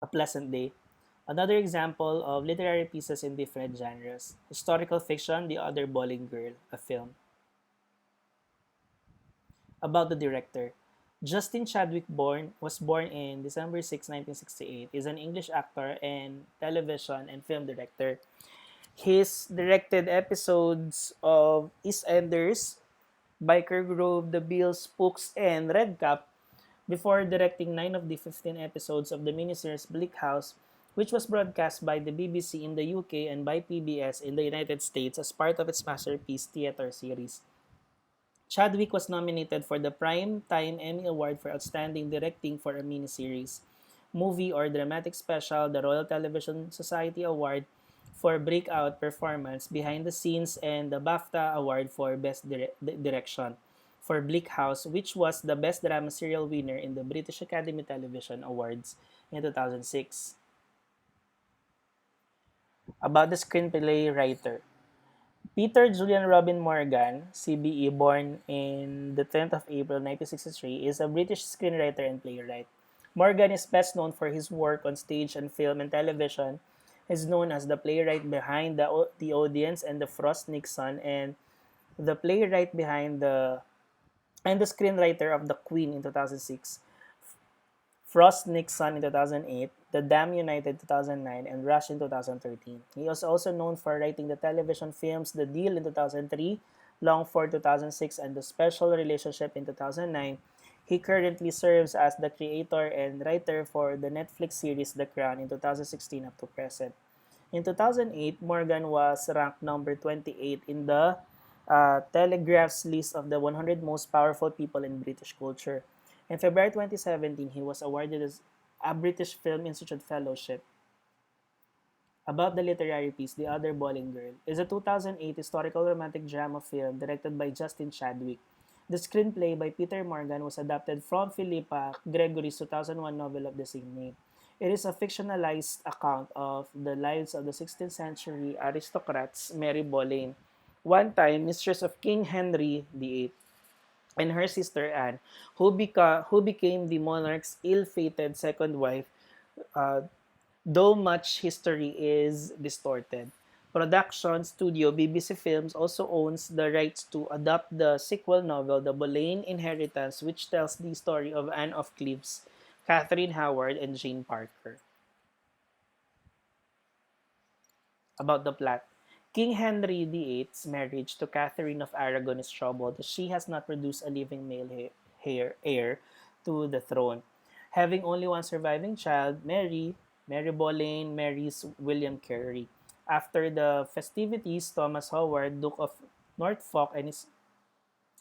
A Pleasant Day. Another example of literary pieces in different genres. Historical fiction, The Other Boleyn Girl, a film. About the director. Justin Chadwick was born in December 6, 1968, is an English actor and television and film director. He's directed episodes of EastEnders, Biker Grove, The Bill, Spooks, and Red Cap before directing 9 of the 15 episodes of the miniseries Bleak House, which was broadcast by the BBC in the UK and by PBS in the United States as part of its masterpiece theater series. Chadwick was nominated for the Primetime Emmy Award for Outstanding Directing for a Miniseries, Movie, or Dramatic Special, the Royal Television Society Award for Breakout Performance Behind the Scenes, and the BAFTA Award for Best Direction for Bleak House, which was the Best Drama Serial winner in the British Academy Television Awards in 2006. About the screenplay writer. Peter Julian Robin Morgan, CBE, born in the 10th of April 1963, is a British screenwriter and playwright. Morgan is best known for his work on stage and film and television. He is known as the playwright behind the Audience and the Frost Nixon, and the playwright behind the screenwriter of The Queen in 2006, Frost Nixon in 2008, The Dam United 2009, and Rush in 2013. He is also known for writing the television films The Deal in 2003, Long for 2006, and The Special Relationship in 2009. He currently serves as the creator and writer for the Netflix series The Crown in 2016 up to present. In 2008, Morgan was ranked number 28 in the Telegraph's list of the 100 most powerful people in British culture. In February 2017, he was awarded a British Film Institute Fellowship. About the literary piece, The Other Boleyn Girl is a 2008 historical romantic drama film directed by Justin Chadwick. The screenplay by Peter Morgan was adapted from Philippa Gregory's 2001 novel of the same name. It is a fictionalized account of the lives of the 16th century aristocrats Mary Boleyn, one time mistress of King Henry VIII, and her sister Anne, who became the monarch's ill-fated second wife, uh, though much history is distorted. Production studio BBC Films also owns the rights to adapt the sequel novel, The Boleyn Inheritance, which tells the story of Anne of Cleves, Catherine Howard, and Jane Parker. About the plot. King Henry VIII's marriage to Catherine of Aragon is troubled as she has not produced a living male heir to the throne. Having only one surviving child, Mary Boleyn marries William Carey. After the festivities, Thomas Howard, Duke of Norfolk, and his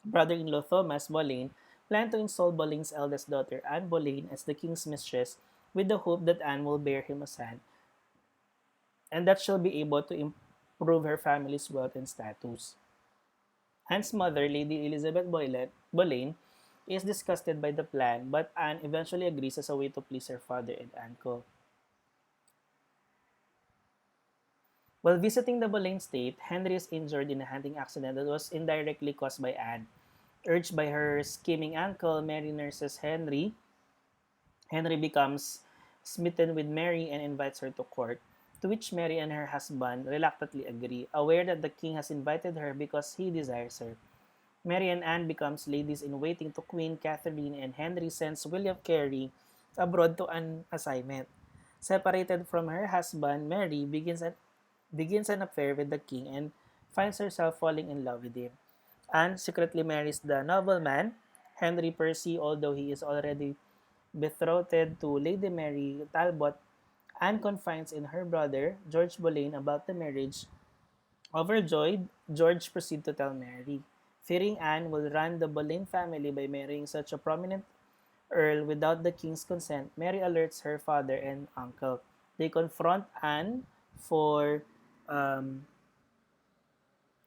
brother-in-law Thomas Boleyn plan to install Boleyn's eldest daughter, Anne Boleyn, as the king's mistress with the hope that Anne will bear him a son and that she'll be able to improve her family's wealth and status. Anne's mother, Lady Elizabeth Boleyn, is disgusted by the plan, but Anne eventually agrees as a way to please her father and uncle. While visiting the Boleyn estate, Henry is injured in a hunting accident that was indirectly caused by Anne. Urged by her scheming uncle, Mary nurses Henry. Henry becomes smitten with Mary and invites her to court, to which Mary and her husband reluctantly agree, aware that the king has invited her because he desires her. Mary and Anne becomes ladies-in-waiting to Queen Catherine, and Henry sends William Carey abroad to an assignment. Separated from her husband, Mary begins an affair with the king and finds herself falling in love with him. Anne secretly marries the nobleman, Henry Percy, although he is already betrothed to Lady Mary Talbot. Anne confides in her brother, George Boleyn, about the marriage. Overjoyed, George proceeds to tell Mary. Fearing Anne will run the Boleyn family by marrying such a prominent earl without the king's consent, Mary alerts her father and uncle. They confront Anne for um,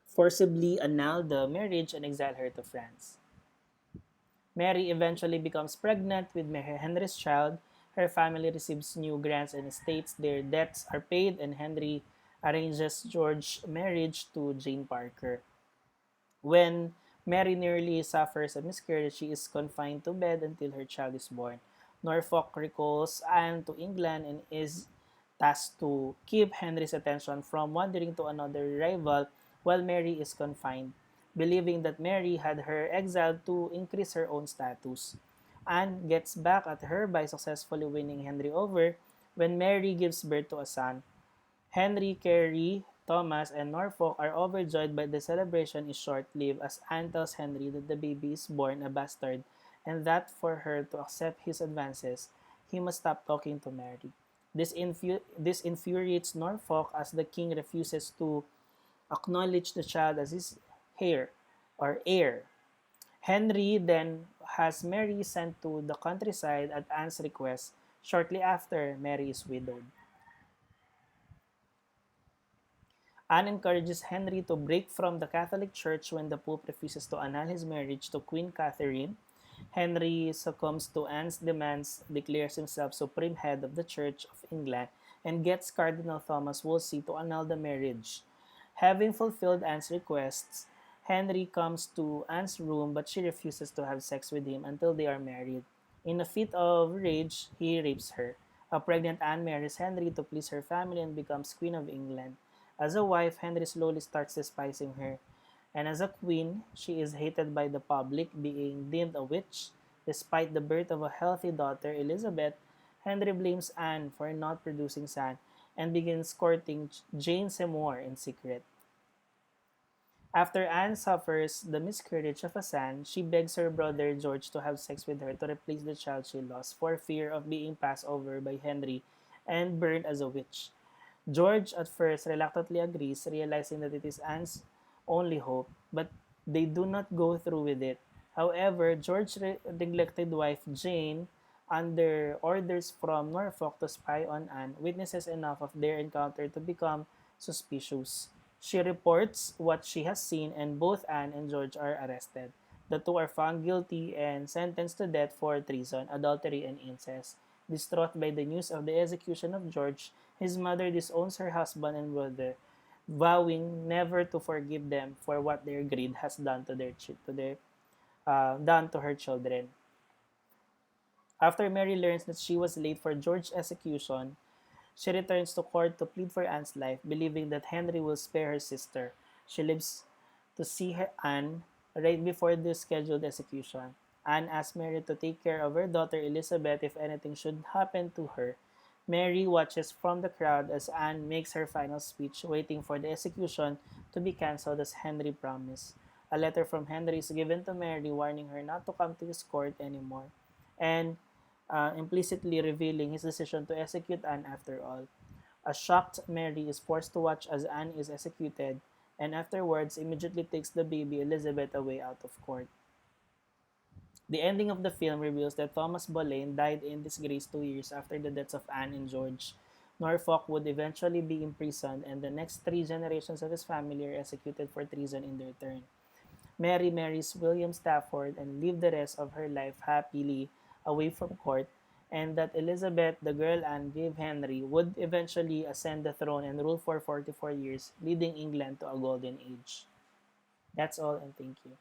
forcibly annul the marriage and exile her to France. Mary eventually becomes pregnant with Henry's child. Her family receives new grants and estates. Their debts are paid, and Henry arranges George's marriage to Jane Parker. When Mary nearly suffers a miscarriage, she is confined to bed until her child is born. Norfolk recalls Anne to England and is tasked to keep Henry's attention from wandering to another rival while Mary is confined, believing that Mary had her exiled to increase her own status. Anne gets back at her by successfully winning Henry over when Mary gives birth to a son. Henry, Carey, Thomas, and Norfolk are overjoyed, but the celebration is short-lived as Anne tells Henry that the baby is born a bastard and that for her to accept his advances, he must stop talking to Mary. This infuriates Norfolk as the king refuses to acknowledge the child as his heir or heir. Henry then has Mary sent to the countryside at Anne's request shortly after Mary is widowed. Anne encourages Henry to break from the Catholic Church when the Pope refuses to annul his marriage to Queen Catherine. Henry succumbs to Anne's demands, declares himself supreme head of the Church of England, and gets Cardinal Thomas Wolsey to annul the marriage. Having fulfilled Anne's requests, Henry comes to Anne's room but she refuses to have sex with him until they are married. In a fit of rage, he rapes her. A pregnant Anne marries Henry to please her family and becomes Queen of England. As a wife, Henry slowly starts despising her, and as a queen, she is hated by the public, being deemed a witch. Despite the birth of a healthy daughter, Elizabeth, Henry blames Anne for not producing son and begins courting Jane Seymour in secret. After Anne suffers the miscarriage of a son, she begs her brother George to have sex with her to replace the child she lost for fear of being passed over by Henry and burned as a witch. George at first reluctantly agrees, realizing that it is Anne's only hope, but they do not go through with it. However, George's neglected wife Jane, under orders from Norfolk to spy on Anne, witnesses enough of their encounter to become suspicious. She reports what she has seen, and both Anne and George are arrested. The two are found guilty and sentenced to death for treason, adultery, and incest. Distraught by the news of the execution of George, his mother disowns her husband and brother, vowing never to forgive them for what their greed has done to her children. After Mary learns that she was late for George's execution, she returns to court to plead for Anne's life, believing that Henry will spare her sister. She lives to see her Anne right before the scheduled execution. Anne asks Mary to take care of her daughter Elizabeth if anything should happen to her. Mary watches from the crowd as Anne makes her final speech, waiting for the execution to be cancelled as Henry promised. A letter from Henry is given to Mary warning her not to come to his court anymore, and implicitly revealing his decision to execute Anne after all. A shocked Mary is forced to watch as Anne is executed, and afterwards immediately takes the baby Elizabeth away out of court. The ending of the film reveals that Thomas Boleyn died in disgrace 2 years after the deaths of Anne and George. Norfolk would eventually be imprisoned, and the next three generations of his family are executed for treason in their turn. Mary marries William Stafford and lived the rest of her life happily away from court, and that Elizabeth, the girl Anne gave Henry, would eventually ascend the throne and rule for 44 years, leading England to a golden age. That's all, and thank you.